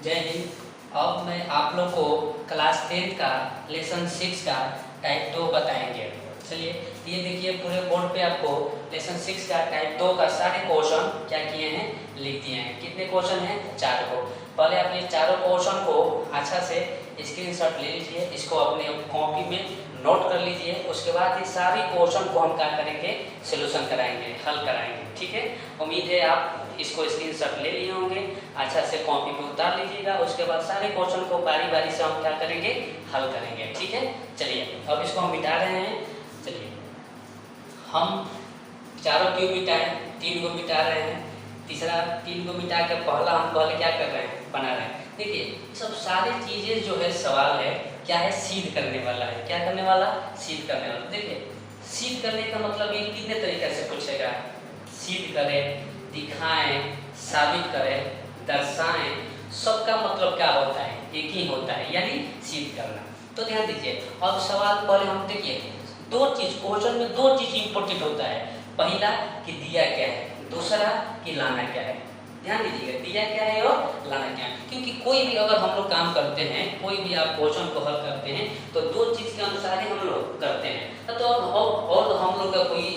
जय हिंद। अब मैं आप लोग को क्लास 10 का लेसन 6 का टाइप 2 बताएंगे। चलिए ये देखिए, पूरे बोर्ड पे आपको लेसन 6 का टाइप 2 का सारे क्वेश्चन क्या किए हैं, लिख दिए हैं। कितने क्वेश्चन हैं? 4 को। पहले आप ये चारों क्वेश्चन को अच्छा से स्क्रीनशॉट ले लीजिए, इसको अपने कॉपी में नोट कर लीजिए। उसके बाद ये सारे क्वेश्चन को हम क्या करेंगे, सोल्यूशन कराएंगे, हल कराएंगे। ठीक है, उम्मीद है आप इसको स्क्रीनशॉट ले लिए होंगे। अच्छा से कॉपी पे उतार लीजिएगा। उसके बाद सारे क्वेश्चन को बारी बारी से हम क्या करेंगे, हल करेंगे। ठीक है, चलिए अब इसको हम मिटा रहे हैं। चलिए हम चारों क्यों मिटाएं, 3 को मिटा रहे हैं। तीसरा 3 को मिटा के पहला हम पहले क्या कर रहे हैं, बना रहे हैं। देखिए सब सारी चीज़ें जो है, सवाल है क्या है, सिद्ध करने वाला है। क्या करने वाला? सिद्ध करने वाला। देखिए सिद्ध करने का मतलब ये कितने तरीके से पूछेगा, सिद्ध करें, दिखाएं, साबित करें, दर्शाएं, सबका मतलब क्या होता है, एक ही होता है, यानी सिद्ध करना। तो ध्यान दीजिए, अब सवाल पहले हम देखिए, दो चीज क्वेश्चन में, दो चीज इंपॉर्टेंट होता है। पहला कि दिया क्या है, दूसरा कि लाना क्या है। ध्यान दीजिएगा, दिया क्या है और लाना क्या है। क्योंकि कोई भी अगर हम लोग काम करते हैं, कोई भी आप क्वेश्चन को हल करते हैं, तो दो चीज के अनुसार ही हम लोग करते हैं। तो और हम लोग का कोई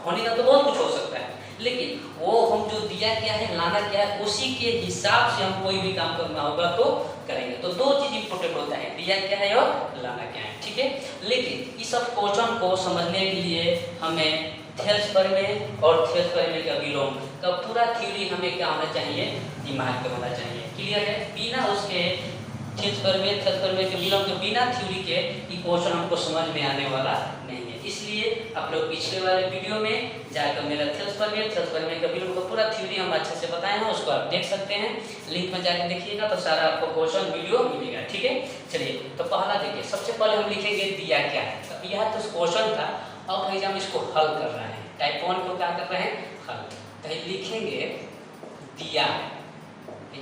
होने का तो बहुत कुछ हो सकता है, लेकिन वो हम जो दिया क्या है, लाना क्या है, उसी के हिसाब से हम कोई भी काम करना होगा तो करेंगे। तो दो चीज इंपॉर्टेंट होता है, दिया क्या है और लाना क्या है। ठीक है, लेकिन इस सब क्वेश्चन को समझने के लिए हमें थेल्स प्रमेय और थेल्स प्रमेय का विलोम का पूरा थ्योरी हमें क्या होना चाहिए, दिमाग में होना चाहिए। क्लियर है? बिना उसके थेल्स प्रमेय के विलोम के बिना थ्योरी के ये क्वेश्चन हमको समझ में आने वाला नहीं है। इसलिए आप लोग पिछले वाले वीडियो में जाकर मेरा थेल्स प्रमेय का विलोम का पूरा थ्योरी हम अच्छे से बताए हैं, उसको आप देख सकते हैं। लिंक में जाकर देखिएगा तो सारा आपको क्वेश्चन वीडियो मिलेगा। ठीक है, चलिए तो पहला देखिए, सबसे पहले हम लिखेंगे दिया क्या है। तो यह तो क्वेश्चन था, अब हम इसको हल कर रहे हैं। टाइप 1 को क्या कर रहे हैं, हल। तो लिखेंगे दिया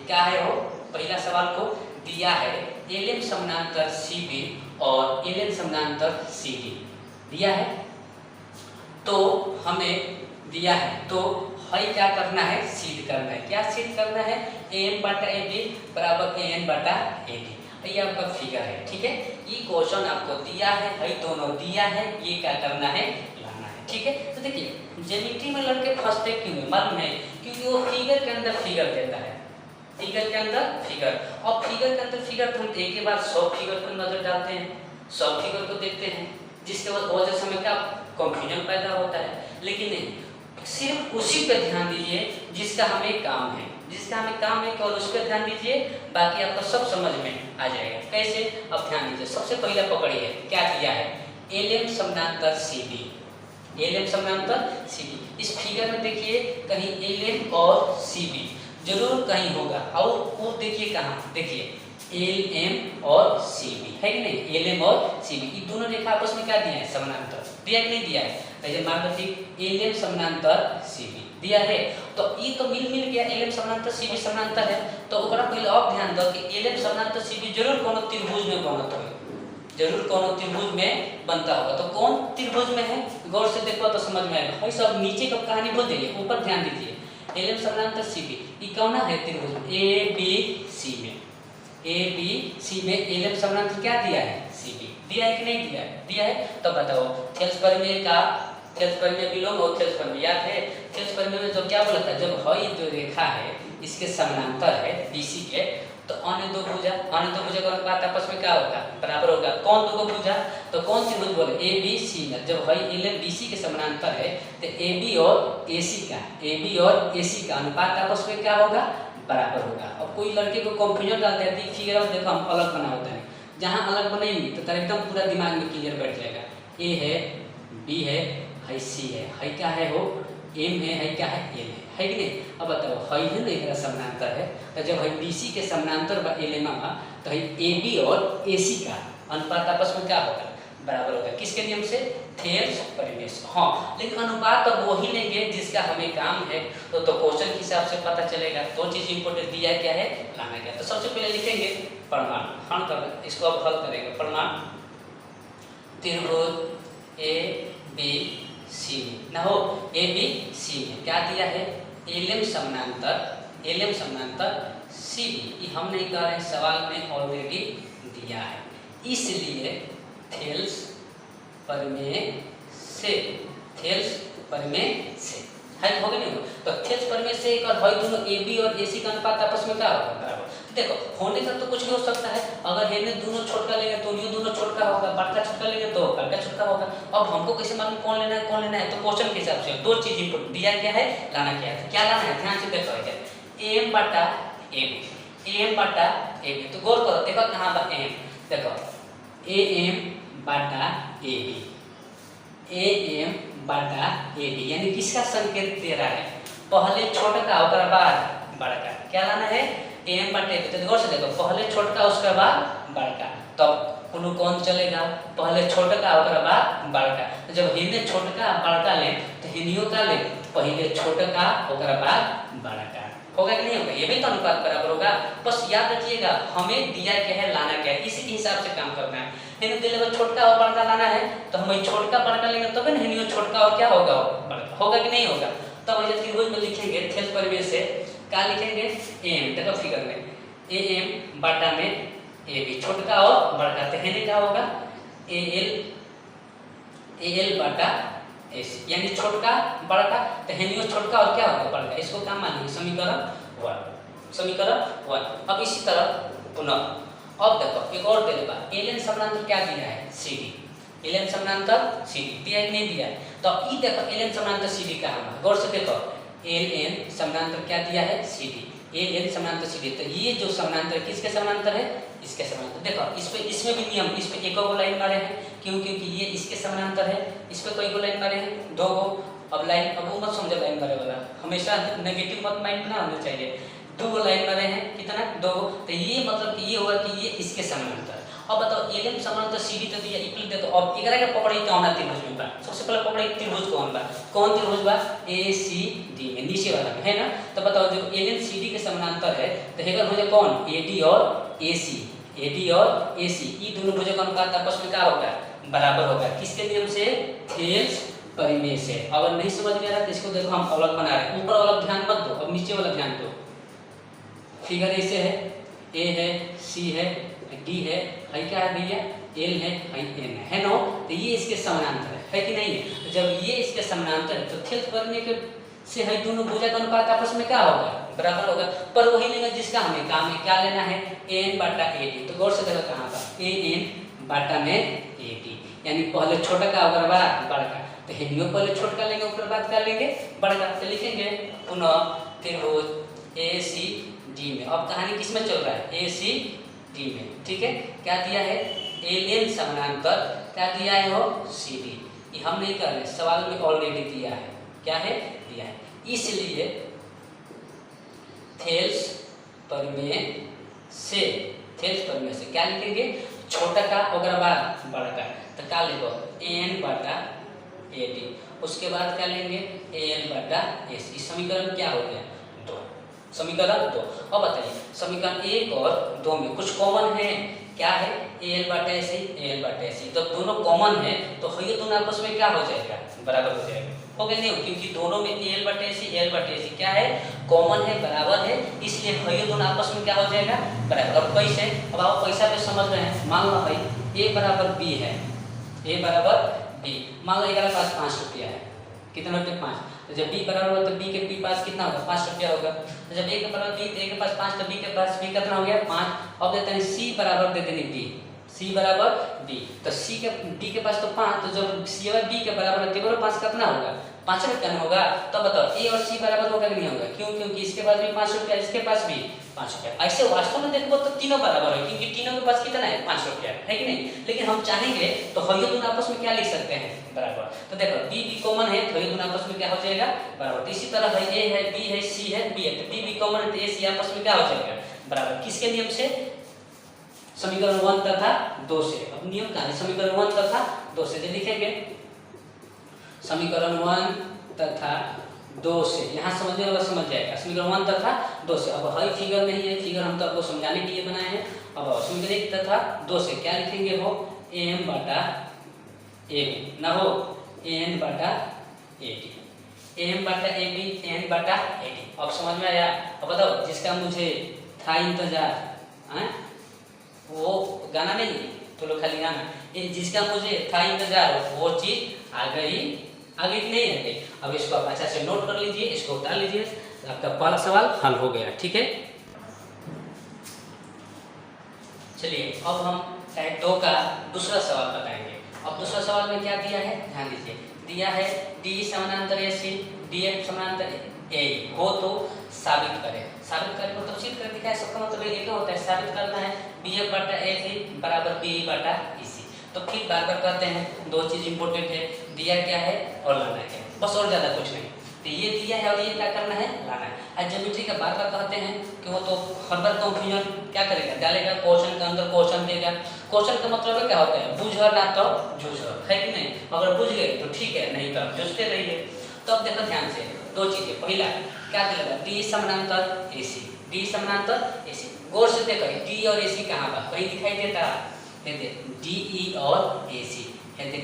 क्या है, वो पहला सवाल को दिया है LM समानांतर CB और LM समानांतर CD दिया है। तो हमें दिया है तो हमें क्या करना है, सिद्ध करना है। क्या सिद्ध करना है? AM/AB बराबर AN/AD। ये आपका फिगर है। ठीक है, ये क्वेश्चन आपको दिया है, दोनों दिया है, ये क्या करना है, लाना है। ठीक है, तो देखिए ज्योमेट्री में लड़के फंसते क्यों है, मालूम है? क्योंकि वो फिगर के अंदर फिगर देता है, फिगर के अंदर फिगर, और फिगर के अंदर फिगर तो हम एक के बाद 100 फिगर पर नजर डालते हैं, 100 फिगर को देखते हैं, जिसके वजह से हमें क्या कंफ्यूजन पैदा होता है। लेकिन नहीं, सिर्फ उसी पे ध्यान दीजिए जिसका हमें काम है, जिसका हमें काम है केवल उस पर ध्यान दीजिए, बाकी आपको सब समझ में आ जाएगा। कैसे? अब ध्यान दीजिए, सबसे पहले पकड़िए क्या दिया है, LM समानांतर CB, LM समानांतर CB। इस फिगर में देखिए कहीं LM और CB जरूर कहीं होगा, और वो देखिए कहाँ, देखिए LM और CB है कि नहीं, LM और CB ये दोनों रेखा आपस में क्या दिया है, समानांतर दिया कि नहीं दिया है। जैसे मान लीजिए LM समानांतर CB दिया है, तो ये तो मिल गया, LM समानांतर CB समानांतर है। तो ओकरा पहले और ध्यान दो कि LM समानांतर CB जरूर कोनो त्रिभुज में बनत होगा, जरूर कोनो त्रिभुज में बनता होगा। तो कौन त्रिभुज में है, गौर से देखो तो समझ में आएगा। भाई सब नीचे का कहानी भूल जाइए, ऊपर ध्यान दीजिए। LM समानांतर CB ये कौन है, त्रिभुज ABC में, ABC में LM समानांतर क्या दिया है, CB दिया है कि नहीं दिया है, दिया है। तो बताओ थेल्स प्रमेय विलोम और थेल्स प्रमेय याद है। थेल्स प्रमेय में जो क्या बोला था, जब हई जो रेखा है इसके समानांतर है BC के, तो अन्य दो भुजा का अनुपात आपस में क्या होगा, बराबर होगा। कौन दो भुजा, तो कौन सी भुज बोले, ABC में जब हई LM BC के समानांतर है तो AB और AC का अनुपात आपस में क्या होगा, बराबर होगा। अब कोई लड़के को कंफ्यूजन डालते हैं, फिगर देखो हम अलग बना होता है, जहाँ अलग बनाएंगे तो एकदम पूरा दिमाग में क्लियर बैठ जाएगा। A है, B है, है C है क्या है, वो M है क्या है, L है कि नहीं। अब बताओ हई है ना, एक समानांतर है, तो जब हई BC के समानांतर LM तो हई AB और AC का अनुपात आपस में क्या होगा, बराबर होगा। किसके नियम से, थेल्स प्रमेय से। हाँ, लेकिन अनुपात तो वो ही लेंगे जिसका हमें काम है, तो क्वेश्चन के हिसाब से पता चलेगा। दो चीज इंपोर्टेंट, दिया क्या है, लाना क्या है। तो सबसे पहले लिखेंगे प्रमाण, हम कर इसको अब हल करेंगे। प्रमाण त्रिभुज ABC ना हो, ABC में क्या दिया है, LM समानांतर LM समानांतर CD। ये हम नहीं कह रहे, सवाल में ऑलरेडी दिया है, इसलिए थेल्स प्रमेय से, थेल्स प्रमेय से है, हो गया नहीं? तो थेल्स प्रमेय से एक और है, दोनों AB और AC का अनुपात आपस में क्या होगा? बराबर। देखो होने का तो कुछ भी हो सकता है, अगर ये दोनों छोटका लेंगे तो ये दोनों छोटका होगा, बड़का छोटका लेंगे तो बड़का छोटका होगा। अब हमको कैसे मालूम कौन लेना है, कौन लेना है? तो क्वेश्चन के हिसाब से दो चीज इंपॉर्टेंट दिया क्या है, लाना क्या है, क्या लाना है, ध्यान से देखो है AM बटा AB, AM बटा AB। तो गौर करो, देखो कहाँ बा AM, देखो AM बटा AB, AM बटा AB, यानी किसका संकेत दे रहा है? पहले छोटका उसके बाद बड़का। क्या लाना है? AM बटे AB। तो गौर से देखो, पहले छोटका उसके बाद बड़का, तब कुनु कौन चलेगा? पहले छोटका उसके बाद बड़का। तो जब हिने छोटका बड़का ले तो हिनियो का ले, पहले छोटका उसके बाद बड़का। होगा कि नहीं होगा? ये भी तो अनुपात बराबर होगा। बस याद रखिएगा, हमें दिया क्या है, लाना क्या है, इसी के हिसाब से काम करना है। हिने दिले में छोटका और बड़का लाना है, तो हम छोटका बड़का लेंगे तब ना हिनियो छोटका और क्या होगा, बड़का। होगा कि नहीं होगा? तब तो त्रिभुज में लिखेंगे थेल्स प्रमेय से, क्या लिखेंगे? AM, देखो फिगर में AM बटा में AB, छोटका और बड़का, तो हिने क्या होगा? AL बटा AC, यानी छोटका बड़का, तो हेनियो छोटका और क्या होगा, बड़का। इसको क्या मानेंगे? समीकरण 1, समीकरण 1। अब इसी तरह पुनः अब देखो एक और दे देगा, LN समानांतर क्या दिया है? CD, LN समानांतर CD दिया है कि नहीं दिया है? तो अब ये देखो LN समानांतर CD का है, गौर से देखो LN समानांतर क्या दिया है? CD, LN समानांतर CD। तो ये जो समानांतर किसके समानांतर है? इसके समानांतर। देखो इसमें भी नियम, इस पे एक और लाइन मारे हैं, क्यों? क्योंकि ये इसके समानांतर है, इस पे कोई को लाइन मारे हैं, दो गो। अब लाइन, अब वो मत समझो लाइन मारे वाला, हमेशा नेगेटिव मत माइंड ना होना चाहिए। दो गो लाइन मारे हैं, कितना? दो गो। तो ये मतलब कि ये हुआ कि ये इसके समानांतर। अब बताओ LM समानांतर CD तो दिया, इक्वल दे। तो अब एकरा के पकड़ी कौन त्रिभुज में बा? सबसे पहले पकड़ी त्रिभुज कौन बा? कौन त्रिभुज बा? ACD में, नीचे वाला में, है ना? तो बताओ जो LN CD के समानांतर है, तो हेगा भुजा कौन? AD और AC, AD और AC, ये दोनों भुजा का अनुपात आपस में क्या होगा? बराबर होगा। किसके नियम से? थेल्स प्रमेय से। अगर नहीं समझ में आ रहा तो इसको देखो हम अलग बना रहे हैं, ऊपर वाला ध्यान मत दो, अब नीचे वाला ध्यान दो। फिगर ऐसे है, A है, C है, D है क्या है भैया? L है, N है ना? तो ये इसके समानांतर है कि नहीं है? तो जब ये इसके समानांतर है तो थेल्स प्रमेय के से है दोनों भुजा का अनुपात आपस में क्या होगा? बराबर होगा। पर वही लेंगे जिसका हमें काम है, क्या लेना है? AN बटा AD। तो गौर से देखो कहाँ पर AN बटा में AD, यानी पहले छोटा का और बाद बड़का। तो हेनियो पहले छोटका लेंगे, ऊपर बाद क्या लेंगे? बड़का। तो लिखेंगे पुनः त्रिभुज ACD में। अब कहानी किस में चल रहा है? ACD में, ठीक है। क्या दिया है? LN समानांतर क्या दिया है? वो CD। ये हम नहीं कर रहे, सवाल में ऑलरेडी दिया है। क्या है? दिया है। इसलिए थेल्स प्रमेय से, थेल्स प्रमेय से क्या लिखेंगे? छोटा का और बाद बड़का। तो क्या लिखो? AN बटा AD, उसके बाद क्या लेंगे? AL बटा AC। समीकरण क्या हो गया? 2, समीकरण 2। अब बताइए समीकरण 1 और 2 में कुछ कॉमन है, क्या है? AL बटा AC, AL बटा AC। तो दोनों कॉमन है तो ये दोनों आपस में क्या हो जाएगा? बराबर हो जाएगा। हो गया नहीं? क्योंकि दोनों में AL बटा AC, AL बटा AC क्या है? कॉमन है, बराबर है, इसलिए ये दोनों आपस में क्या हो जाएगा? बराबर। अब कैसे? अब आप पैसा पे समझ रहे हैं। मान लो भाई A बराबर B है, A बराबर B। मान लो एक पास 5 रुपया है, कितना रुपया? 5। तो जब B बराबर हो तो B के पास कितना होगा? 5 रुपया होगा। तो जब A के बराबर B, A के पास 5 तो B के पास B कितना हो गया? 5। अब देते हैं C बराबर, देते हैं D, C बराबर B। तो C के D के पास तो 5, तो जब C और B के बराबर है तो 5 कितना होगा? 5 रुपया होगा। तो बताओ A और C बराबर होगा कि नहीं होगा? क्यों? क्योंकि इसके पास भी 5 रुपया, इसके पास भी 5 रुपया। ऐसे वास्तव में देखो तो तीनों बराबर है, क्योंकि तीनों के पास कितना है? 5 रुपया है कि नहीं? लेकिन हम चाहेंगे तो ये दोनों आपस में क्या लिख सकते हैं? बराबर। तो देखो B भी कॉमन है तो ये दोनों आपस में क्या हो जाएगा? बराबर। तो इसी तरह है A है, B है, C है, B है, तो B भी कॉमन है तो A C आपस में क्या हो जाएगा? बराबर। किसके नियम से? समीकरण 1 तथा 2 से। अब नियम क्या है? समीकरण 1 तथा 2 से लिखेंगे समीकरण 1 तथा 2 से। यहाँ समझने वाला समझ जाएगा। समीकरण 1 तथा 2 से। अब हई फिगर नहीं है, फिगर हम तो आपको समझाने के लिए बनाए हैं। अब समीकरण 1 तथा 2 से क्या लिखेंगे? हो AM बटा AB ना हो AN बटा AD, AM बटा AB, AN बटा AD। अब समझ में आया? अब बताओ, जिसका मुझे था इंतजार, हैं? वो गाना नहीं, तो लोग खाली गाना, ये जिसका मुझे था इंतजार वो चीज आ गई कि नहीं आ गई? अब इसको आप अच्छा से नोट कर लीजिए, इसको उतार लीजिए, आपका पहला सवाल हल हो गया। ठीक है, चलिए अब हम टाइप 2 का दूसरा सवाल बताएंगे। अब दूसरा सवाल में क्या दिया है, ध्यान दीजिए। दिया है डी समानांतर AC, DF समानांतर AE हो तो साबित करें। साबित करें को तफसील कर दिखाए, सबका मतलब ये क्या होता है, साबित करना है BF बटा AC बराबर BE बटा EC। तो फिर बार बार कहते हैं, दो चीज इंपॉर्टेंट है, दिया क्या है और लाना क्या है, बस और ज्यादा कुछ नहीं। तो ये दिया है और ये क्या करना है, लाना है। आज ज्योमेट्री का बार बार कहते हैं कि वो तो हर बार कंफ्यूजन क्या करेगा, डालेगा क्वेश्चन के अंदर, क्वेश्चन देगा। क्वेश्चन का मतलब क्या होता है, बुझ ना तो जूझ, है कि नहीं? अगर बुझ गए तो ठीक है, नहीं तो जूझते रहिए। तो अब देखो ध्यान से, दो चीजें, पहला क्या करेगा, डी समानांतर AC, डी समानांतर AC, गौर से देखो डी और AC कहाँ पर कहीं दिखाई देता है, DE और AC,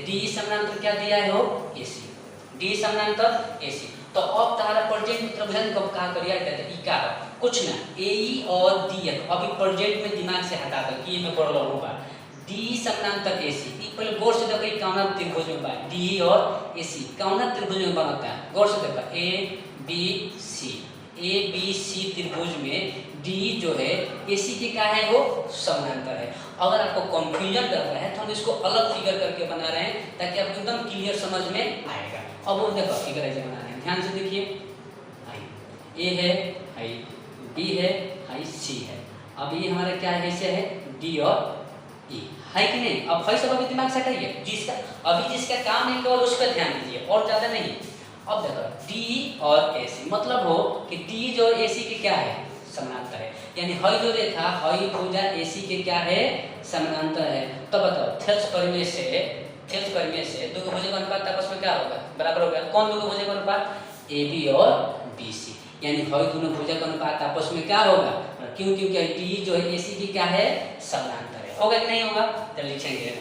डी समानांतर क्या दिया है हो AC, डी समानांतर AC। तो अब तारा प्रोजेक्ट त्रिभुज को कहा करिए, कहते हैं का कुछ ना AE और DF, अभी प्रोजेक्ट में दिमाग से हटा कर कि मैं पढ़ रहा हूँ, डी समानांतर AC, पहले गौर से देखो कौन त्रिभुज में बा, DE और AC कौन त्रिभुज में बनता है, गौर से देखो ABC त्रिभुज में D जो है AC के क्या है वो समानांतर है। अगर आपको कंफ्यूजन कर रहा है तो हम इसको अलग फिगर करके बना रहे हैं ताकि आपको एकदम क्लियर समझ में आएगा। अब वो देखो फिगर ऐसे बना रहे हैं, ध्यान से देखिए, A है, B है, C है। अब ये हमारा क्या है, ऐसे है D और E, है कि नहीं? अब भाई सब अभी दिमाग से हटाइए, जिसका काम है केवल उस पर ध्यान दीजिए और ज्यादा नहीं। अब देखो D और AC मतलब हो कि D जो AC के क्या है, समानांतर है, यानी हई जो रेखा हई भुजा AC के क्या है, समानांतर है। तो बताओ थेल्स परिमेय से दो भुजा का अनुपात आपस में क्या होगा, बराबर होगा। कौन दो भुजा का अनुपात, AB और BC, यानी हई दोनों भुजा का अनुपात आपस में क्या होगा, क्यों, क्योंकि D जो है AC की क्या है, समानांतर है। होगा कि नहीं होगा, तो लिखेंगे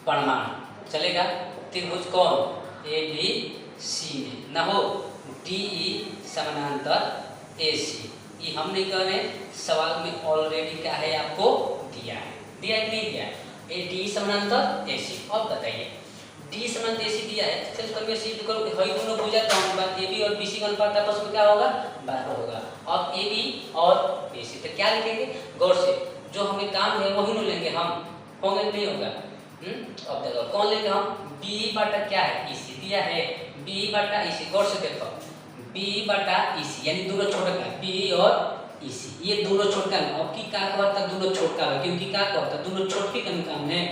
प्रमाण, चलेगा। त्रिभुज कौन, ABC में न हो DE समानांतर AC, ये हम नहीं कह रहे, सवाल में ऑलरेडी क्या है आपको दिया है कि नहीं दिया है, DE समानांतर AC। अब बताइए D समानांतर AC दिया है, चल करके सिद्ध करो कि हई दोनों भुजा का अनुपात AB और BC का अनुपात आपस में क्या होगा, बराबर होगा। अब AB और BC तो क्या लिखेंगे, गौर से जो हमें काम है वही नहीं लेंगे हम, होंगे नहीं होगा। अब देखो कौन लेंगे हम, B बटा क्या है EC दिया है, B बटा EC, गौर से देखो B बटा EC यानी दोनों छोटा का B और EC, ये दोनों छोटा है। अब की क्या होता, दोनों छोटा है, क्योंकि क्या होता है दोनों छोटे का काम है,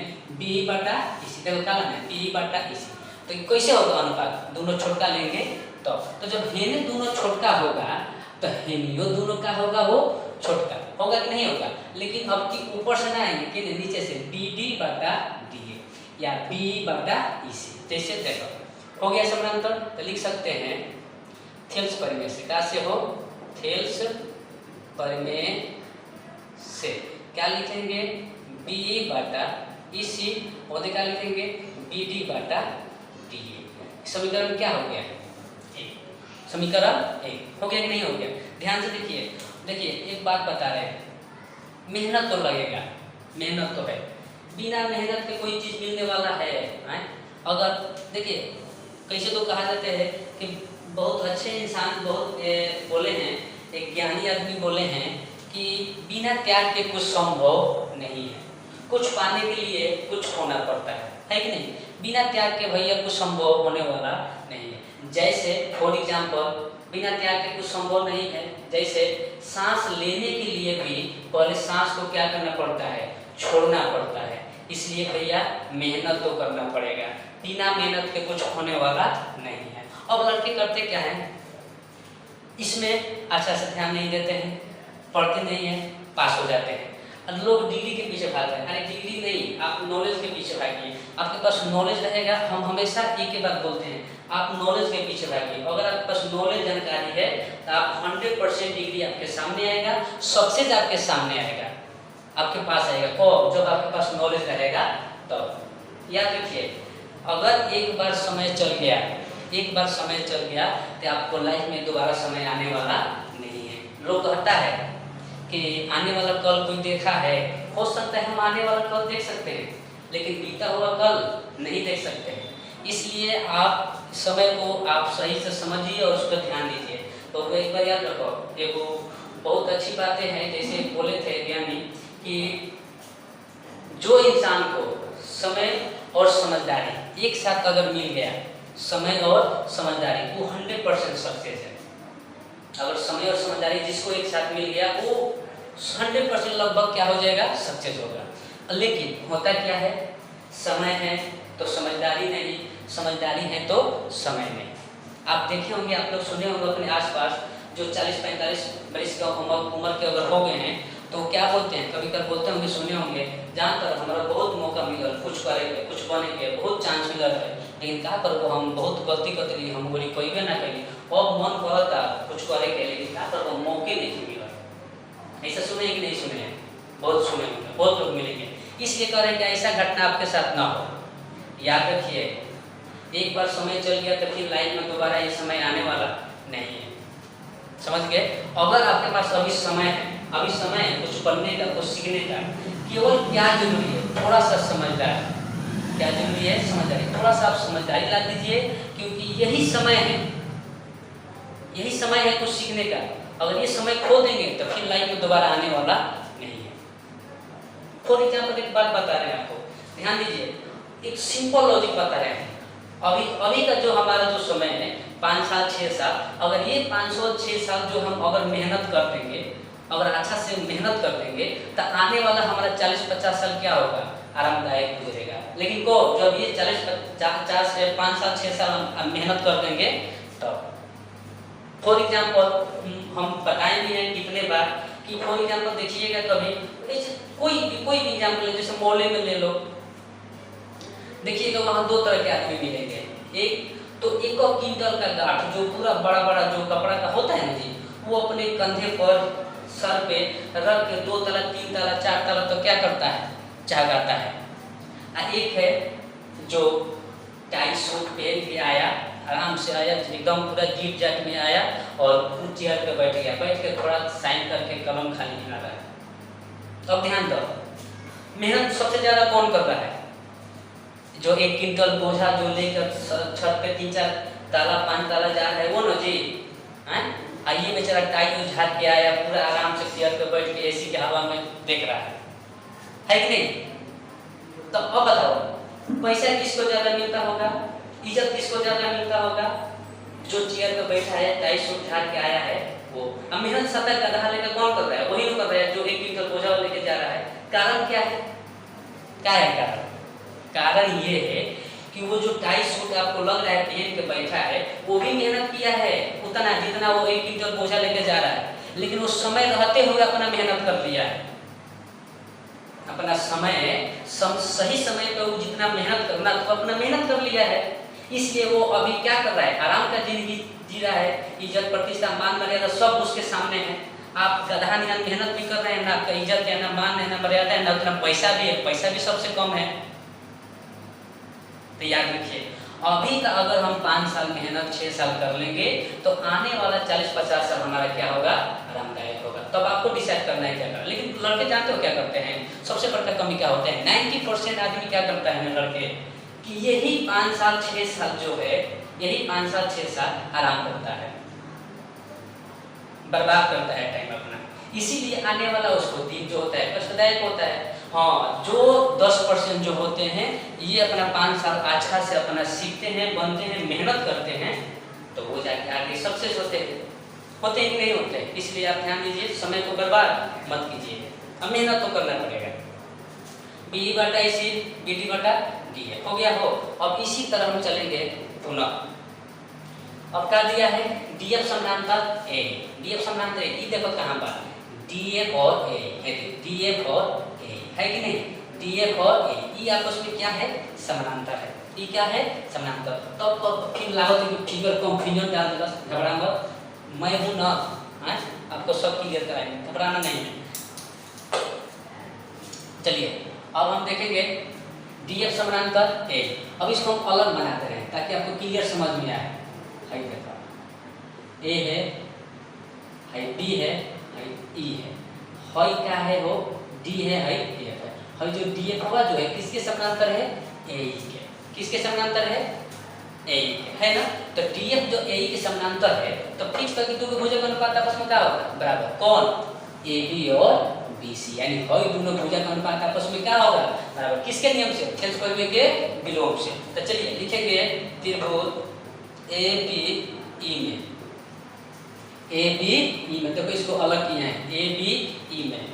B बटा EC, देखो क्या है B बटा EC। तो कैसे होगा अनुपात, दोनों छोटा लेंगे तो जब हेने दोनों छोटा होगा तो हेनियो दोनों का होगा वो छोटा, होगा कि नहीं होगा। लेकिन अब की ऊपर से ना आएंगे कि नीचे से BD बटा DA या B बटा EC, जैसे देखो हो गया समानांतर। तो लिख सकते हैं थेल्स परिमेय से, क्या से हो, थेल्स परिमेय से क्या लिखेंगे, B बटा EC और क्या लिखेंगे BD बटा DA। समीकरण क्या हो गया, समीकरण 1 हो गया कि नहीं हो गया। ध्यान से देखिए एक बात बता रहे हैं, मेहनत तो लगेगा, मेहनत तो है, बिना मेहनत के कोई चीज मिलने वाला है। अगर देखिए कैसे तो कहा जाते हैं कि बहुत अच्छे इंसान बहुत बोले हैं, एक ज्ञानी आदमी बोले हैं कि बिना त्याग के कुछ संभव नहीं है, कुछ पाने के लिए कुछ खोना पड़ता है कि नहीं। बिना त्याग के भैया कुछ संभव होने वाला नहीं है। जैसे फॉर एग्जाम्पल बिना त्याग के कुछ संभव नहीं है, जैसे सांस लेने के लिए भी पहले सांस को क्या करना पड़ता है, छोड़ना पड़ता है। इसलिए भैया मेहनत तो करना पड़ेगा, बिना मेहनत के कुछ होने वाला नहीं है। अब लड़के करते क्या है, इसमें अच्छा से ध्यान नहीं देते हैं, पढ़ते नहीं है, पास हो जाते हैं। लोग डिग्री के पीछे भागते हैं, अरे डिग्री नहीं, आप नॉलेज के पीछे भागिए। आपके पास नॉलेज रहेगा, हम हमेशा एक ही बात बोलते हैं, आप नॉलेज के पीछे भागिए। अगर आपके पास नॉलेज जानकारी है तो आप 100% डिग्री आपके सामने आएगा, सक्सेस आपके सामने आएगा, आपके पास आएगा। कब, जब आपके पास नॉलेज रहेगा तब। याद रखिए, अगर एक बार समय चल गया एक बार समय चल गया तो आपको लाइफ में दोबारा समय आने वाला नहीं है। लोग कहता है कि आने वाला कल कोई देखा है, हो सकता है हम आने वाला कल देख सकते हैं लेकिन बीता हुआ कल नहीं देख सकते हैं। इसलिए आप समय को आप सही से समझिए और उस पर ध्यान दीजिए। तो एक बार याद रखो, देखो बहुत अच्छी बातें हैं, जैसे बोले थे ज्ञानी कि जो इंसान को समय और समझदारी एक साथ अगर मिल गया, समय और समझदारी, वो 100% सक्सेस है। अगर समय और समझदारी जिसको एक साथ मिल गया वो 100% लगभग क्या हो जाएगा, सक्सेस होगा। लेकिन होता क्या है, समय है तो समझदारी नहीं, समझदारी है तो समय नहीं। आप देखे होंगे, आप लोग सुने होंगे अपने आसपास जो 40-45 वर्ष का उम्र के अगर हो गए हैं तो क्या बोलते हैं, कभी कभी बोलते होंगे, सुने होंगे, जहाँ तक हमारा बहुत मौका मिलल, कुछ करेंगे, कुछ बनेंगे, बहुत चांस मिलल है, लेकिन क्या करबो, हम बहुत गलती कर दिली, हम बोली कोई ना करी, अब मन करता कुछ करे के, लेकिन क्या करबो, मौके नहीं मिलल। ऐसा सुने कि नहीं सुने हैं? बहुत सुने होंगे, बहुत लोग मिलेंगे। इसलिए करें कि ऐसा घटना आपके साथ ना हो। याद रखिए, एक बार समय चल गया तो फिर लाइफ में दोबारा ये समय आने वाला नहीं है। समझ गए? अगर आपके पास अभी समय है, अभी समय है कुछ पढ़ने का, कुछ सीखने का, केवल क्या जरूरी है, थोड़ा सा समझदारी। क्या जरूरी है? समझदारी। थोड़ा सा आप समझदारी ला दीजिए, क्योंकि यही समय है, यही समय है कुछ सीखने का। अगर ये समय खो देंगे तो फिर लाइफ में दोबारा आने वाला नहीं है। फॉर एग्जाम्पल एक बात बता रहे हैं आपको, ध्यान दीजिए, एक सिंपल लॉजिक बता रहे हैं। अभी का जो हमारा जो समय है 5 साल 6 साल, अगर ये 506 साल जो हम अगर मेहनत कर देंगे, अगर अच्छा से मेहनत कर देंगे, तो आने वाला हमारा 40-50 साल क्या होगा, आरामदायक गुजरेगा। लेकिन को जब ये 40-50 से 5 साल 6 साल हम मेहनत कर देंगे तब। फॉर एग्जाम्पल हम बताए भी हैं कितने बार कि फॉर एग्जाम्पल देखिएगा, कभी कोई भी एग्जाम्पल, जैसे मोहल्ले में ले लो, देखिएगा वहाँ 2 तरह के आदमी मिलेंगे। एक तो 1 क्विंटल का गांठ, जो पूरा बड़ा बड़ा जो कपड़ा का होता है ना जी, वो अपने कंधे पर सर पे रख के 2 तला 3 तला 4 तला तो क्या करता है, चढ़ाता है। और एक है जो टाई सूट पहन के आया, आराम से आया, एकदम पूरा जीट जाट में आया और चेयर पे बैठ गया, बैठ के थोड़ा साइन करके कलम खाली निकाल रहा है। अब ध्यान दो, मेहनत सबसे ज़्यादा कौन कर रहा है? जो 1 क्विंटल बोझा जो लेकर छत पे 3-4 ताला 5 ताला जा रहा है वो न जी, आइए बेचारा टाई झाड़ के आया, पूरा आराम से चेयर पे बैठ के एसी के हवा में देख रहा है कि नहीं? तो अब बताओ, पैसा किसको ज़्यादा मिलता होगा, इज्जत किसको ज़्यादा मिलता होगा? जो चेयर पे बैठा है, टाई सूट झाड़ के आया है वो। अब मेहनत 70 गधा लेकर कौन कर रहा है? वही लोग कर रहा है जो 1 क्विंटल बोझा लेके जा रहा है। कारण क्या है? क्या है कारण? कारण ये है कि वो जो टाई सूट आपको लग रहा है पहन के बैठा है, वो भी मेहनत किया है उतना जितना वो 1 क्विंटल बोझा लेके जा रहा है, लेकिन वो समय रहते हुए अपना मेहनत कर लिया है। अपना समय सही समय पे वो जितना मेहनत करना तो अपना मेहनत कर लिया है, इसलिए वो अभी क्या कर रहा है, आराम का जिंदगी जी रहा है। इज्जत प्रतिष्ठा मान मर्यादा सब उसके सामने है। आप गधा नियन मेहनत भी कर रहे हैं, ना आपका इज्जत है, ना मान है, ना मर्यादा है, ना उतना पैसा भी है, पैसा भी सबसे कम है। तो याद रखिए, अभी का अगर हम 5 साल मेहनत 6 साल कर लेंगे तो आने वाला 40-50 साल हमारा क्या होगा, आरामदायक होगा। तब आपको डिसाइड करना है क्या करना। लेकिन लड़के जानते हो क्या करते हैं, सबसे बड़ा कमी क्या होता है, 90% आदमी क्या करता है लड़के, कि यही 5 साल 6 साल जो है, यही 5 साल 6 साल आराम करता है, बर्बाद करता है टाइम अपना। इसीलिए आने वाला उसको दिन जो होता है कष्टदायक होता है। हाँ, जो 10% जो होते हैं ये अपना 5 साल अच्छा से अपना सीखते हैं, बनते हैं, मेहनत करते हैं, तो वो जाके आगे सक्सेस होते हैं कि नहीं होते। इसलिए आप ध्यान दीजिए, समय को बर्बाद मत कीजिए, अब मेहनत तो करना पड़ेगा। बी बटा सी बी डी बटा डी हो गया हो। अब इसी तरह हम चलेंगे पुनः। अब क्या दिया है, डी एफ समानांतर ए, डी एफ समानांतर ए, ये देखो कहाँ पर डी एफ और ए, डी एफ और है कि नहीं, डी एफ और ए, ई आपस में क्या है, समानांतर है। ई क्या है, समानांतर। तो फिर लागत फिगर कंफ्यूजन डाल देगा, घबरा मत, मैं हूं ना, आपको सब क्लियर कराएंगे, घबराना नहीं है। चलिए अब हम देखेंगे डी एफ समानांतर ए। अब इसको हम अलग बनाते हैं ताकि आपको क्लियर समझ में आए। हाई देखो ए है, हाई बी है, हाई ई है, हाई क्या है हो डी है, हाई एफ है। हाई जो डी एफ होगा जो है किसके समानांतर है, ए ई के। किसके समानांतर है, ए ई के, है ना। तो डी एफ जो ए ई के समानांतर है तो फिक्स करके दो भुजा का अनुपात आपस में क्या होगा, बराबर। कौन, ए बी और बी सी, यानी हाई दोनों भुजा का अनुपात आपस में क्या होगा, बराबर। किसके नियम से, थेल्स प्रमेय के विलोम से। तो चलिए लिखेंगे त्रिभुज ए बी ई में, ए बी ई में, देखो इसको अलग किया है, ए बी ई में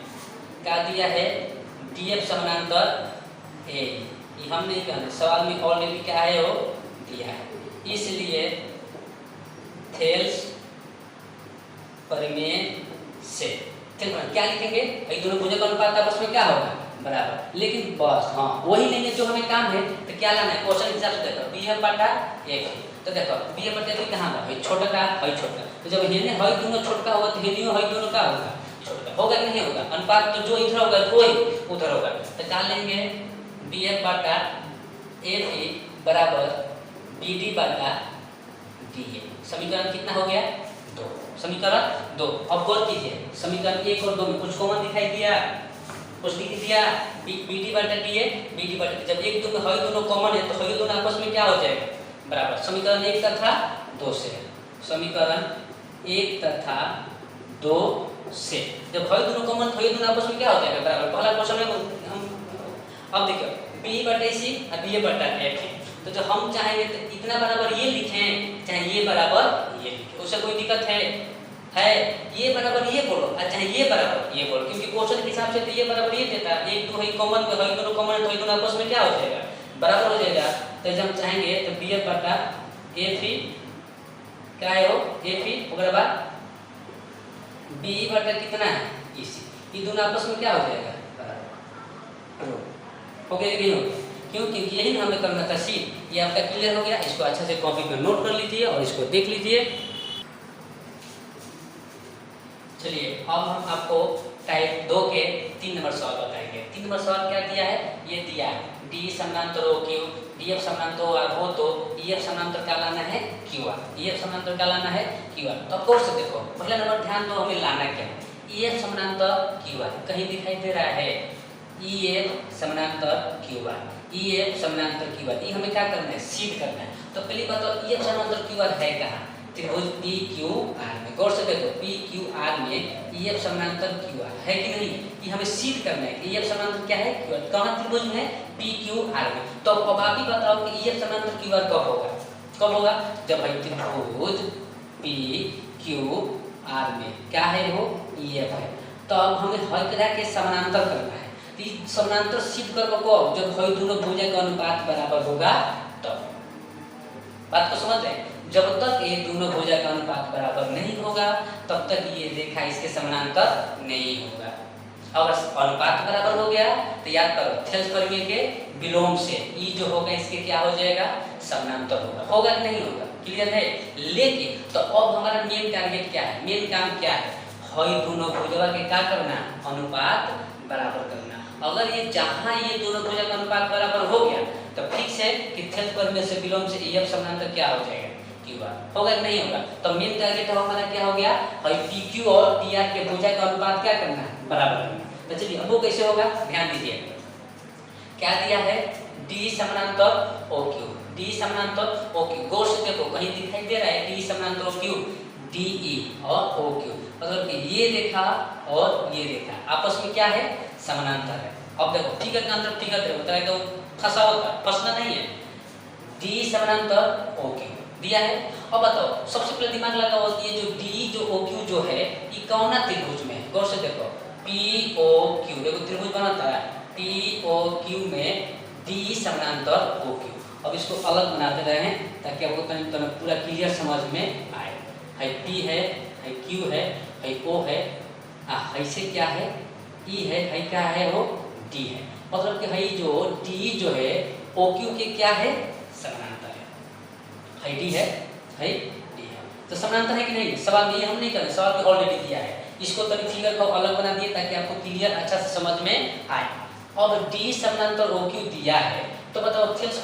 क्या दिया है, डी एफ समानांतर ए, ये हम नहीं कहते, सवाल में ऑलरेडी क्या है वो दिया है। इसलिए थेल्स प्रमेय से क्या लिखेंगे, ये दोनों भुजा का अनुपात आपस में क्या होगा, बराबर। लेकिन बस हाँ वही लेंगे जो हमें काम है। तो क्या लाना है, क्वेश्चन हिसाब से देखो बी एफ बटा एक है, तो देखो बी एफ बटा कहाँ होगा, भाई छोटा का है छोटा, तो जब हेने हाई दोनों छोटा होगा तो हेनियो हाई दोनों का होगा छोटा, होगा कि नहीं होगा, अनुपात तो जो इधर होगा वही उधर होगा। तो क्या लेंगे बी एफ बटा ए बी बराबर बी डी बटा डी ए। समीकरण कितना हो गया, दो, समीकरण दो। अब गौर कीजिए समीकरण एक और दो में कुछ कॉमन दिखाई दिया, कुछ दिख दिया, बी डी बटा डी ए, बी डी बटा, जब एक दो में हाई दोनों कॉमन है तो हाई दोनों आपस में क्या हो जाएगा, बराबर। समीकरण एक तथा दो से, समीकरण एक तथा दो से जब हाई दोनों कॉमन तो हाई दोनों आपस में क्या हो जाएगा, बराबर। पहला क्वेश्चन में हम अब देखो बी बटा सी और बी बटा एफ है, तो जब हम चाहेंगे तो इतना बराबर ये लिखें, चाहे ये बराबर ये लिखें, उससे कोई दिक्कत है, ये बराबर ये बोलो और चाहे ये बराबर ये बोलो, क्योंकि क्वेश्चन के हिसाब से तो ये बराबर ये देता है, एक दो है कॉमन में है, दोनों कॉमन है तो ये दोनों आपस में क्या हो जाएगा, बराबर हो जाएगा। तो जब हम चाहेंगे तो बी एफ बटा ए थ्री क्या है वो ए थ्री, उसके बाद बी बटा कितना है ई सी, ये दोनों आपस में क्या हो जाएगा, बराबर हो गया कि नहीं हो गया। क्यों, क्योंकि यही हमें करना था सीट। ये आपका क्लियर हो गया, इसको अच्छे से कॉपी पर नोट कर लीजिए और इसको देख लीजिए। चलिए अब हम आपको टाइप 2 के 3 नंबर सवाल बताएंगे। 3 नंबर सवाल क्या दिया है, ये दिया है डी समानांतर ओ क्यू, डी एफ समानांतर आर हो तो ई एफ समानांतर क्या लाना है क्यू आर, ई एफ समानांतर क्या लाना है क्यू आर। तो ऑफकोर्स देखो पहला नंबर ध्यान दो, हमें लाना क्या है, ई एफ समानांतर क्यू आर, कहीं दिखाई दे रहा है ई एफ समानांतर क्यू आर, ई एफ समानांतर क्यू आर, ये हमें क्या करना है, सिद्ध करना है। तो पहली बात तो ई एफ समानांतर क्यू आर है कहाँ, त्रिभुज पी क्यू आर में। गौर से देखो पी क्यू आर में ई एफ समानांतर क्यू आर है कि नहीं, ये हमें सिद्ध करना है कि ई एफ समानांतर क्या है क्यू आर, कहाँ त्रिभुज में है पी क्यू आर में। तो अब आप ही बताओ कि ई एफ समानांतर क्यू आर कब होगा, कब होगा, जब भाई त्रिभुज पी क्यू आर में क्या है वो ई एफ है। तो अब हमें हर तरह के समानांतर करना है, तो समानांतर सिद्ध करने को जब हर दोनों भुजा का अनुपात बराबर होगा तब। बात को समझ रहे हैं, जब तक ये दोनों भुजा का अनुपात बराबर नहीं होगा तब तक ये रेखा इसके समानांतर नहीं होगा। अगर अनुपात बराबर हो गया तो याद करो थेल्स प्रमेय के विलोम से ई जो होगा इसके क्या हो जाएगा, समानांतर होगा, होगा कि नहीं होगा, क्लियर है। लेकिन तो अब हमारा मेन टारगेट क्या है, मेन काम क्या है, हई दोनों भुजा के क्या करना, अनुपात बराबर करना। अगर ये जहां ये दोनों भुजा का अनुपात बराबर हो गया तो फिक्स है कि थेल्स प्रमेय से विलोम से ई एफ समानांतर क्या हो जाएगा क्यू आर, होगा कि नहीं होगा। तो मेन टारगेट हमारा क्या हो गया, हई पी क्यू और टी आर के भुजा का अनुपात क्या करना है, बराबर करना। तो चलिए अब वो कैसे होगा, ध्यान दीजिए क्या दिया है, डी समानांतर ओ क्यू, डी समानांतर ओ क्यू। गौर से देखो कहीं दिखाई दे रहा है डी समानांतर ओ क्यू, डी ई और ओ क्यू, मतलब कि ये रेखा और ये रेखा आपस में क्या है, समानांतर है। अब देखो फिगर के अंदर फिगर देखो तरह तो फंसा होता है, फंसना नहीं है, डी समानांतर ओ क्यू दिया है। अब बताओ सबसे पहले दिमाग लगाओ ये जो डी जो ओ क्यू जो है ये कौन त्रिभुज में है, गौर से देखो पी ओ क्यू, देखो त्रिभुज बनाता है पी ओ क्यू में डी समानांतर ओ क्यू। अब इसको अलग बनाते रहे ताकि आपको पूरा क्लियर समझ में आए। है पी है क्यू है ओ है, ऐसे क्या है ई है क्या है वो डी है, मतलब कि है जो डी जो है ओ क्यू के क्या है, समानांतर है डी है डी है। तो समानांतर है कि नहीं, सवाल में ये हम नहीं करें, सवाल में ऑलरेडी दिया है, इसको तभी फिगर को अलग बना दिए ताकि आपको क्लियर अच्छा से समझ में आए। अब डी समानांतर ओ क्यू दिया है तो बताओ थेल्स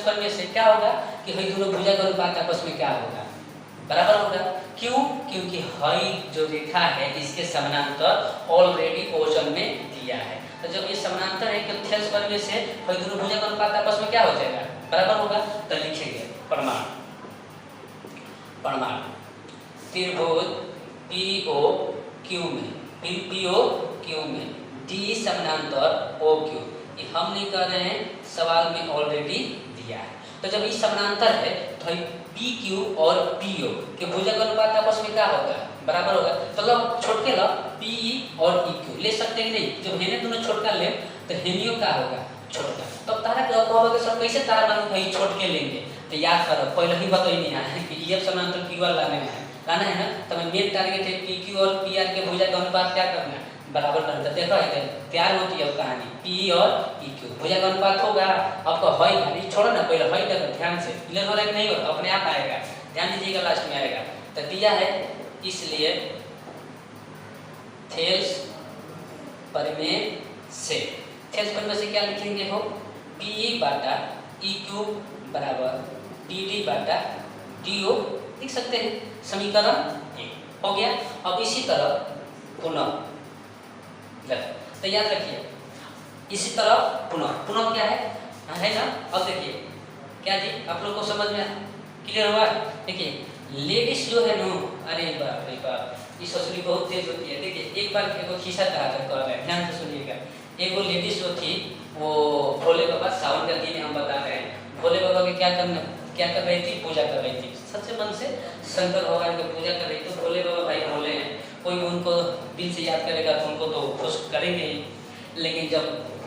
प्रमेय से क्या होगा, कि हई दोनों भुजा का अनुपात आपस में क्या होगा, बराबर होगा। क्यों? क्योंकि हई जो रेखा है इसके समानांतर ऑलरेडी क्वेश्चन में दिया है। तो जब ये समानांतर है कि थेल्स परिमेय से हई दोनों भुजा का अनुपात आपस में क्या हो जाएगा, बराबर होगा। तो लिखेंगे प्रमाण, प्रमाण त्रिभुज POQ में, POQ में D समानांतर OQ, ये हम नहीं कर रहे हैं, सवाल में ऑलरेडी दिया है। तो जब ये समानांतर है तो PQ और PO के भुजा का अनुपात आपस में क्या होगा, बराबर होगा। तो लो छोटके लो PE और EQ ले सकते हैं नहीं, जब हेने दोनों छोटका ले तो हेनियो क्या होगा, छोटका। तो तारा के कहबो के सब कैसे तारा मालूम कहीं छोटके लेंगे, तो याद करो पहले ही बताई नहीं है कि EF समानांतर QR लाने में लाना है ना। तो मैं मेन टारगेट है PQ और PR के भुजा का अनुपात क्या करना है, बराबर करना। देखो इधर तैयार होती है कहानी, PE और EQ भुजा का अनुपात होगा। आपको हई भाई छोड़ो ना, पहले हई देखो ध्यान से, क्लियर हो रहा है कि नहीं हो, अपने आप आएगा, ध्यान दीजिएगा लास्ट में आएगा। तो दिया है, इसलिए थेल्स परिमेय से, थेल्स परिमेय से क्या लिखेंगे हो, PE बटा EQ बराबर DD बटा DO लिख सकते हैं, समीकरण 1 हो गया। अब इसी तरह पुनः तो याद रखिए, इसी तरह पुनः, पुनः क्या है ना। अब देखिए क्या जी, आप लोग को समझ में क्लियर हुआ। देखिए लेडीज जो है नो, अरे बाप रे बाप, इस असली बहुत तेज होती है। देखिए एक बार एगो खिस्सा कहा था, कर रहे हैं ध्यान से सुनिएगा। एगो लेडीज जो थी वो भोले बाबा, सावन का दिन हम बता रहे हैं, भोले बाबा के क्या कर रही थी, पूजा कर रही थी, सच्चे मन से शंकर भगवान की पूजा कर रही थी। तो भोले बाबा भाई बोले हैं, कोई उनको दिल से याद करेगा तो उनको तो खुश करेंगे ही। लेकिन जब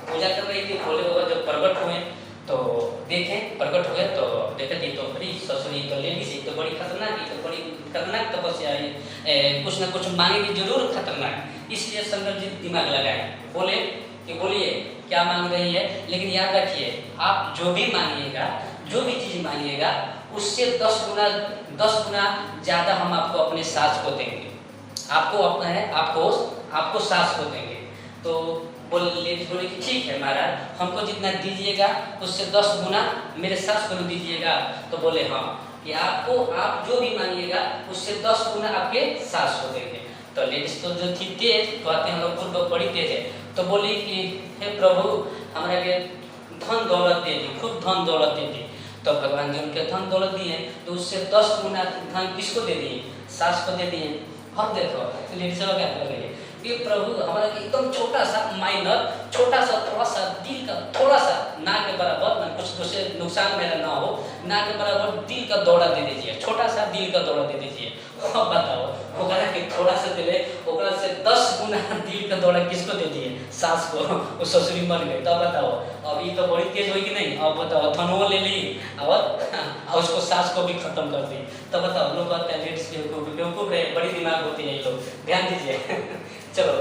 पूजा कर रही थी भोले बाबा जब प्रकट हुए तो देखें, प्रकट हुए तो देखे थी तो बड़ी ससुरी तो लेडीज ही तो बड़ी खतरनाक, तो बड़ी खतरनाक तपस्या है, कुछ ना कुछ मांगेगी जरूर खतरनाक। इसलिए शंकर जी दिमाग लगाए, बोले कि बोलिए क्या मांग रही है, लेकिन याद रखिए आप जो भी मांगिएगा, जो भी चीज़ मांगिएगा उससे 10 गुना ज़्यादा हम आपको अपने सास को देंगे, आपको अपना है, आपको सास को देंगे। तो बोले कि ठीक है महाराज, हमको जितना दीजिएगा उससे 10 गुना मेरे सास को दीजिएगा। तो बोले हाँ कि आप जो भी मांगिएगा उससे 10 गुना आपके सास को देंगे। तो लेडीज तो जो थी तेज, कहते हैं लोग पूर्व बड़ी तेज है, तो बोली कि हे प्रभु हमारा के धन दौलत दे दी, खूब धन दौलत दे दी। तो भगवान जी उनके धन दौलत दिए, तो उससे 10 गुना धन किसको दे दिए, सास को दे दिए। अब देखो लेडीज क्या कर रही है कि प्रभु हमारा एकदम छोटा सा माइनर, छोटा सा थोड़ा सा दिल का, थोड़ा सा ना के बराबर, ना कुछ दूसरे नुकसान मेरा ना हो, ना के बराबर दिल का दौड़ा दे दीजिए, छोटा सा दिल का दौड़ा दे दीजिए। अब बताओ ओकरा के थोड़ा सा दिले, ओकरा से 10 गुना दिल का दौड़ा किसको दे दिए, सास को, वो ससुरी मर गए। तब बताओ अब ये तो बड़ी तेज होगी नहीं। अब बताओ धनों ले ली और उसको सास को भी खत्म कर दी। तब बताओ लोग कहते हैं लेडीज बेवकूफ है, बड़ी दिमाग होती है ये लोग, ध्यान दीजिए। चलो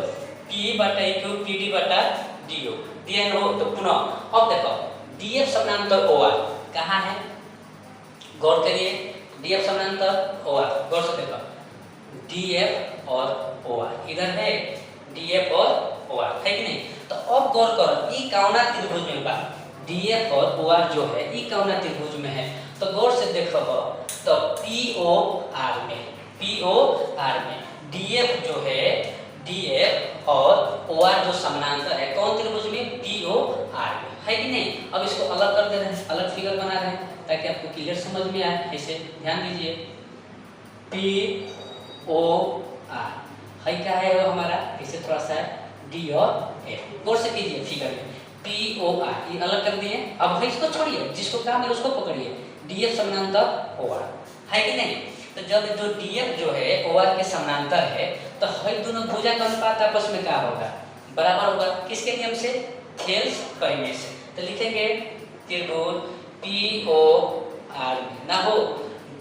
PE बटा EQ PD बटा DO दिया हो तो पुनः अब देखो DF समानांतर OR कहाँ है, गौर करिए, DF समानांतर OR, गौर से देखो DF और OR इधर है, DF और OR है कि नहीं। तो अब गौर करो ई कौना त्रिभुज में बा, DF और OR जो है ई कौना त्रिभुज में है। तो गौर से देखो तो POR में DF जो है, DF और OR जो समानांतर है कौन त्रिभुज में, POR में है कि नहीं। अब इसको अलग कर दे रहे हैं, अलग फिगर बना रहे हैं ताकि आपको क्लियर समझ में आए। ऐसे ध्यान दीजिए POR है क्या है वो हमारा, इसे थोड़ा सा D और F गौर से कीजिए फिगर में, POR ये अलग कर दिए। अब है इसको छोड़िए, जिसको काम है उसको पकड़िए, DF समानांतर OR है कि नहीं। तो जब जो DF जो है OR के समानांतर है तो हर दोनों भुजा का अनुपात आपस में क्या होगा, बराबर होगा। किसके नियम से, थेल्स परिमेय से। तो लिखेंगे त्रिभुज POR ना हो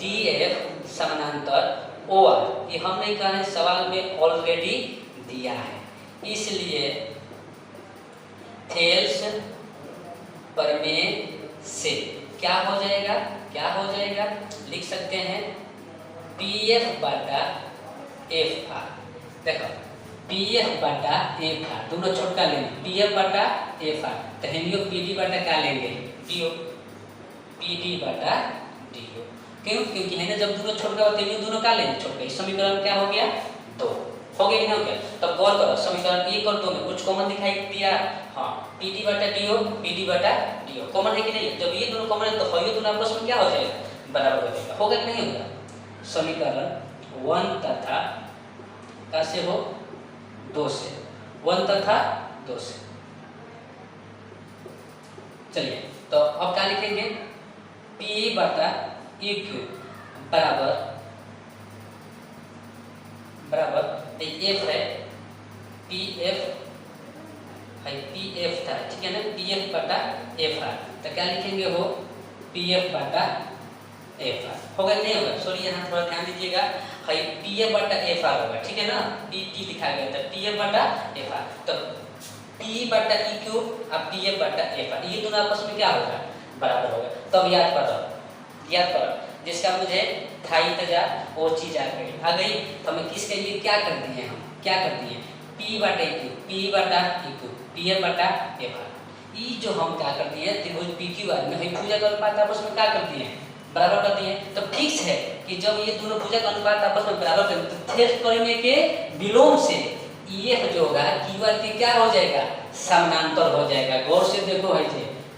DF समानांतर OR, ये हम नहीं कहा है, सवाल में ऑलरेडी दिया है, इसलिए थेल्स परिमेय से क्या हो जाएगा, लिख सकते हैं PF बटा FR। देखो PF बटा FR दोनों छोटका लेंगे, PF बटा FR तो हेनियो PD बटा क्या लेंगे, PD बटा डी ओ। क्यों? क्योंकि है ना जब दोनों छोड़ गया तो ये दोनों का लेंगे छोड़ गए, समीकरण क्या हो गया 2 हो गया कि नहीं हो गया। तब गौर करो समीकरण 1 और 2 में कुछ कॉमन दिखाई दिया, हाँ पी डी बटा डी ओ, पी डी बटा डी ओ कॉमन है कि नहीं। जब ये दोनों कॉमन है तो ये दोनों आपस में क्या हो जाएगा बराबर हो जाएगा, होगा कि नहीं होगा। समीकरण 1 तथा कैसे हो 2 से, 1 तथा 2 से। चलिए तो अब क्या लिखेंगे पी बटा ई क्यू बराबर एफ है पी एफ है, पी एफ था ठीक है ना, पी एफ बटा एफ आर। तो क्या लिखेंगे हो पी एफ बटा एफ आर, होगा नहीं होगा। सॉरी यहाँ थोड़ा ध्यान दीजिएगा, है पी एफ बटा एफ आर होगा ठीक है ना, पी टी लिखा गया था पी एफ बटा एफ आर। तो पी बटा ई क्यू अब पी एफ बटा एफ आर, ये दोनों आपस में क्या होगा बराबर होगा। तब याद करो जिसका मुझे था इंतजार वो चीज आ गई। तो हमें किसके लिए क्या कर दिए, हम क्या कर दिए पी बटा क्यू, पी बटा क्यू, पी एफ बटा एफ आर। ये जो हम क्या कर दिए त्रिभुज पी क्यू आर में भुजा का अनुपात आपस में क्या कर दिए बराबर कर दिए। तो फिक्स है कि जब ये दोनों भुजा का अनुपात आपस में बराबर कर तो थेट करने के विलोम से ये जो होगा क्यू आर के क्या हो जाएगा समानांतर हो जाएगा। गौर से देखो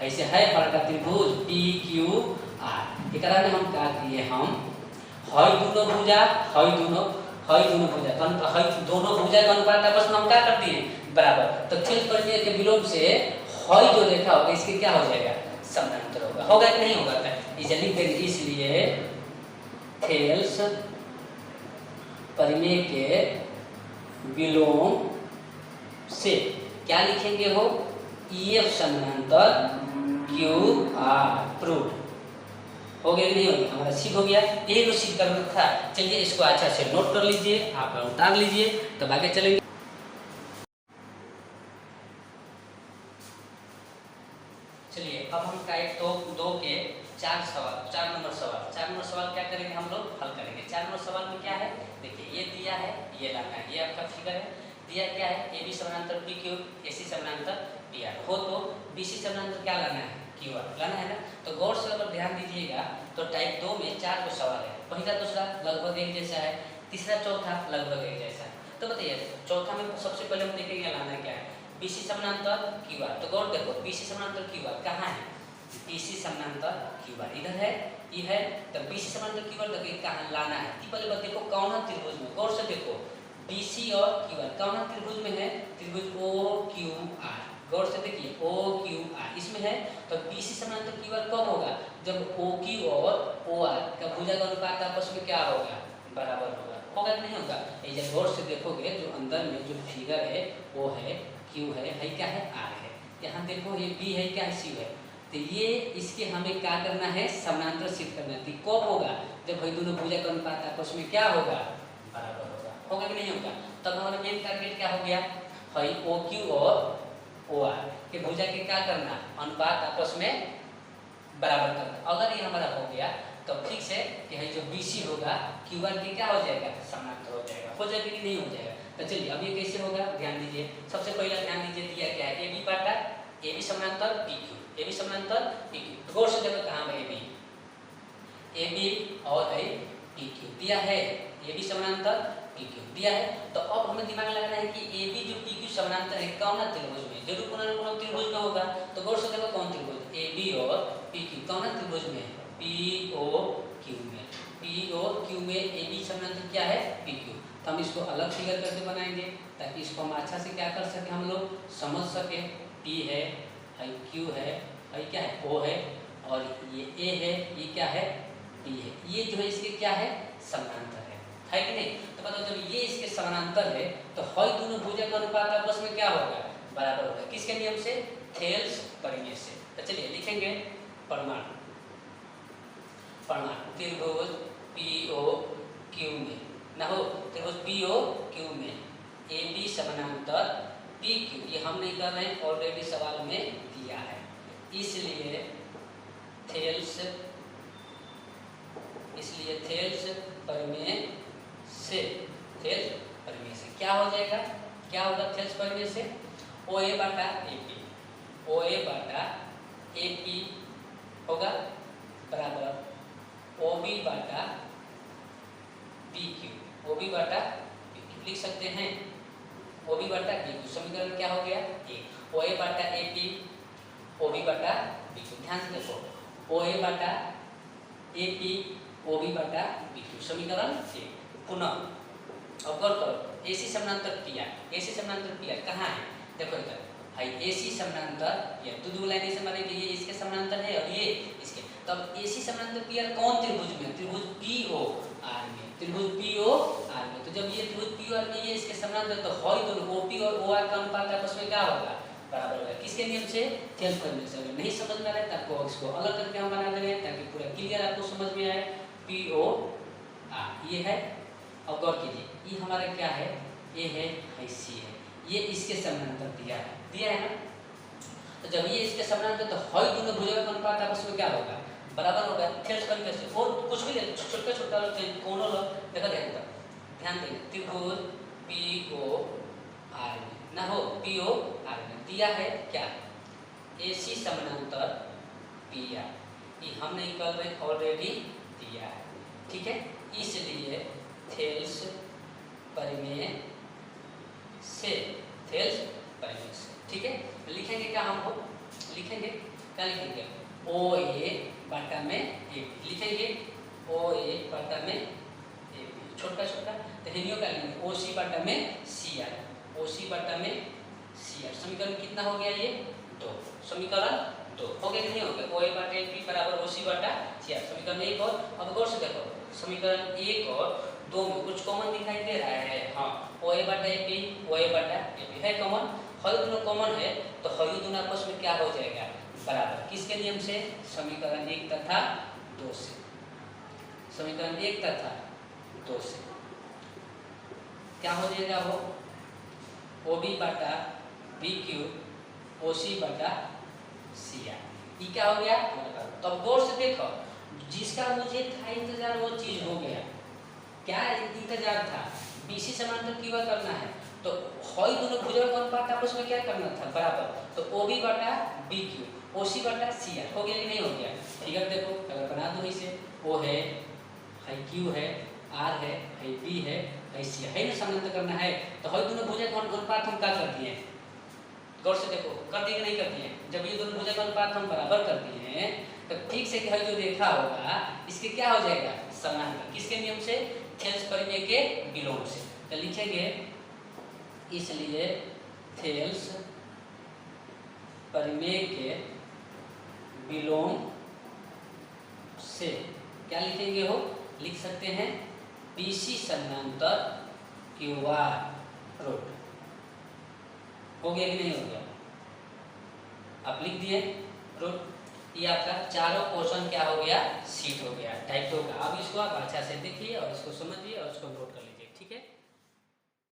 ऐसे है बड़ा त्रिभुज पी क्यू आर, एकरा में हम क्या किए हम हई दोनों भुजा दोनों भुजा का अनुपात आपस में हम क्या कर दिए बराबर। तो थेट करने के विलोम से हई जो देखा होगा इसके क्या हो जाएगा समानांतर होगा कि नहीं होगा। इसे लिख देंगे, इसलिए थेल्स परिमेय के विलोम से क्या लिखेंगे हो ईएफ समानांतर क्यू आर प्रूव हो गया कि नहीं हो गया, हमारा सिद्ध हो गया। यही तो सिद्ध करना था। चलिए इसको अच्छा से नोट कर लीजिए, आप उतार लीजिए तब आगे चलेंगे। चलिए अब हम टाइप 2 के 4 नंबर सवाल क्या करेंगे हम लोग हल करेंगे। 4 नंबर सवाल में क्या है देखिए, ये दिया है ये लाना है, ये आपका फिगर है दिया क्या है ए बी समानांतर पी क्यू, ए सी समानांतर पी आर हो तो बी सी समानांतर क्या लाना है क्यू आर लाना है ना। तो गौर से अगर ध्यान दीजिएगा तो टाइप 2 में 4 को सवाल है, पहला दूसरा लगभग एक जैसा है, तीसरा चौथा लगभग एक जैसा है। तो बताइए चौथा में सबसे पहले हम देखेंगे लाना क्या है बी सी समानांतर क्यू आर। तो गौर देखो बी सी समानांतर क्यू आर कहाँ है, बी सी समानांतर क्यू आर इधर है ये है। तो बी सी समानांतर क्यू आर देखिए कहाँ लाना है, पहले बात देखो कौन त्रिभुज में, गौर से देखो BC और QR कौन त्रिभुज में है त्रिभुज OQR। गौर से देखिए OQR इसमें है। तो BC समानांतर QR कब होगा जब OQ और OR का भुजा का अनुपात आपस में क्या होगा बराबर होगा कि नहीं होगा। ये गौर से देखोगे जो अंदर में जो फिगर है वो है Q है क्या है R है। यहाँ देखो ये B है क्या है C है। तो ये इसके हमें क्या करना है समानांतर सिद्ध करना है। कब होगा जब भाई दोनों भुजा का अनुपात आपस में क्या होगा बराबर होगा कि नहीं होगा। तब हमारा मेन टारगेट क्या हो गया है OQ और OR के भुजा के क्या करना अनुपात आपस में बराबर करना। अगर ये हमारा हो गया तो फिक्स है कि है जो BC होगा QR के क्या हो जाएगा समानांतर हो जाएगा कि नहीं हो जाएगा। तो चलिए अब ये कैसे होगा ध्यान दीजिए। सबसे पहले ध्यान दीजिए दिया क्या है AB बटा AB समानांतर PQ, AB समानांतर PQ। गौर से देखो कहाँ है AB और PQ दिया है, AB समानांतर PQ दिया है। तो अब हमें दिमाग लगाना है कि AB जो PQ समानांतर है कौन त्रिभुज में, जरूर कौन त्रिभुज में होगा। तो गौर से देखो कौन त्रिभुज AB और PQ कौन त्रिभुज में POQ में, POQ में AB समानांतर क्या है PQ। तो हम इसको अलग फिगर करके बनाएंगे ताकि इसको हम अच्छा से क्या कर सके हम लोग समझ सके। P है Q है क्या है O है और ये A है ये क्या है P है। ये जो है इसके क्या है समानांतर है कि नहीं। तो बताओ जब ये इसके समानांतर है तो हर दोनों भुजा का अनुपात आपस में क्या होगा बराबर होगा किसके नियम से थेल्स परिमेय से। तो चलिए लिखेंगे प्रमाण त्रिभुज POQ में ना हो त्रिभुज POQ में AB समानांतर PQ, ये हम नहीं कर रहे हैं ऑलरेडी सवाल में दिया है, इसलिए थेल्स परिमेय से क्या हो जाएगा क्या होगा थेल्स परिमेय से OA बटा AP होगा बराबर ओ बी बटा पी क्यू, ओ बी बटा पी क्यू लिख सकते हैं, ओ बी बटा पी क्यू। समीकरण क्या हो गया ए, ओ ए बटा ए पी, ओ बी बटा पी क्यू। ध्यान से देखो, ओ ए बटा ए पी, ओ बी बटा पी क्यू, समीकरण ए। पुनः अब गौर करो, एसी समानांतर पीआर, एसी समानांतर पीआर कहाँ है, देखो इधर भाई एसी समानांतर पीआर, तो दो लाइन ऐसे माने कि ये इसके समानांतर है और ये इसके, तब एसी समानांतर पीआर कौन त्रिभुज में, त्रिभुज पीओ आर में, त्रिभुज पीओ आर में। तो जब ये त्रिभुज पीओ आर में ये इसके समानांतर, तो हॉय दोनों ओपी और ओआर का अनुपात आपस में क्या होगा, बराबर होगा। किसके नियम से, थेल्स प्रमेय से। अगर नहीं समझ में आ रहा है तो आपको इसको अलग करके हम बना दे रहे हैं ताकि पूरा क्लियर आपको समझ में आए। पीओ आर ये है, और गौर कीजिए ये हमारा क्या है, ए है, सी है, ये इसके समानांतर दिया है ना। तो जब ये इसके समानांतर, तो हॉय दोनों भुजों का अनुपात आपस में क्या होगा, बराबर होगा। थेल्स प्रमेय से और कुछ भी ले, छोटा छोटा लो, कोनों लो, देखो ध्यान देंगे, त्रिभुज पीओ आर में ना हो, पीओ आर में दिया है क्या, एसी समानांतर पीआर, ये हमने कल में ऑलरेडी दिया है, ठीक है। इसलिए थेल्स प्रमेय से, थेल्स प्रमेय से, ठीक है। लिखेंगे क्या हम लोग, लिखेंगे क्या लिखेंगे, ओ ए बटा में ए पी लिखेंगे, ओ ए बटा में ए पी, छोटा छोटा। तो हिनियो का लिखेंगे ओ सी बटा में सी आर, ओ सी बटा में सी आर। समीकरण कितना हो गया ये, दो, समीकरण दो हो गया, नहीं हो गया, ओ ए बटा ए पी बराबर ओ सी बटा सी आर, समीकरण एक। और अब गौर से देखो, समीकरण एक और दो में कुछ कॉमन दिखाई दे रहा है, हाँ, ओ ए बटा ए पी, ओ ए बटा ए पी है कॉमन, हल दोनों कॉमन है, तो हल दोनों आपस में क्या हो जाएगा, बराबर। किसके नियम से, समीकरण एक तथा दो से, समीकरण एक तथा दो से क्या हो जाएगा वो, ओ बी बटा बी क्यू, ओ सी बटा सी आर, ये क्या हो गया। तो अब गौर से देखो, जिसका मुझे था इंतजार वो चीज हो गया, क्या इंतजार था, बीसी समानांतर क्यू करना है, तो हॉय दोनों भुजों का अनुपात आपस में क्या करना था, बराबर। तो ओ बी बटा बी क्यू, ओ सी बटा सी आर, हो गया कि नहीं हो गया, ठीक है। देखो अगर बना दो इसे, ओ है, क्यू है, आर है, बी है, सी है ना, समानांतर करना है, तो हॉय दोनों भुजों का अनुपात हम क्या कर दिए, गौर से देखो, कर दिए कि नहीं कर दिए। जब ये दोनों भुजों का अनुपात हम बराबर कर दिए हैं, तो ठीक से हल जो देखा होगा इसके क्या हो जाएगा, समानांतर। किसके नियम से, थेल्स प्रमेय के विलोम से। तो लिखेंगे, इसलिए थेल्स प्रमेय के विलोम से क्या लिखेंगे हो, लिख सकते हैं पीसी समानांतर क्यूआर रूट। हो गया कि नहीं हो गया, आप लिख दिए रूट। ये आपका चारों क्वेश्चन क्या हो गया, सीट हो गया टाइप 2 का। अब इसको आप अच्छा से देखिए और इसको समझिए और इसको नोट कर लीजिए, ठीक है।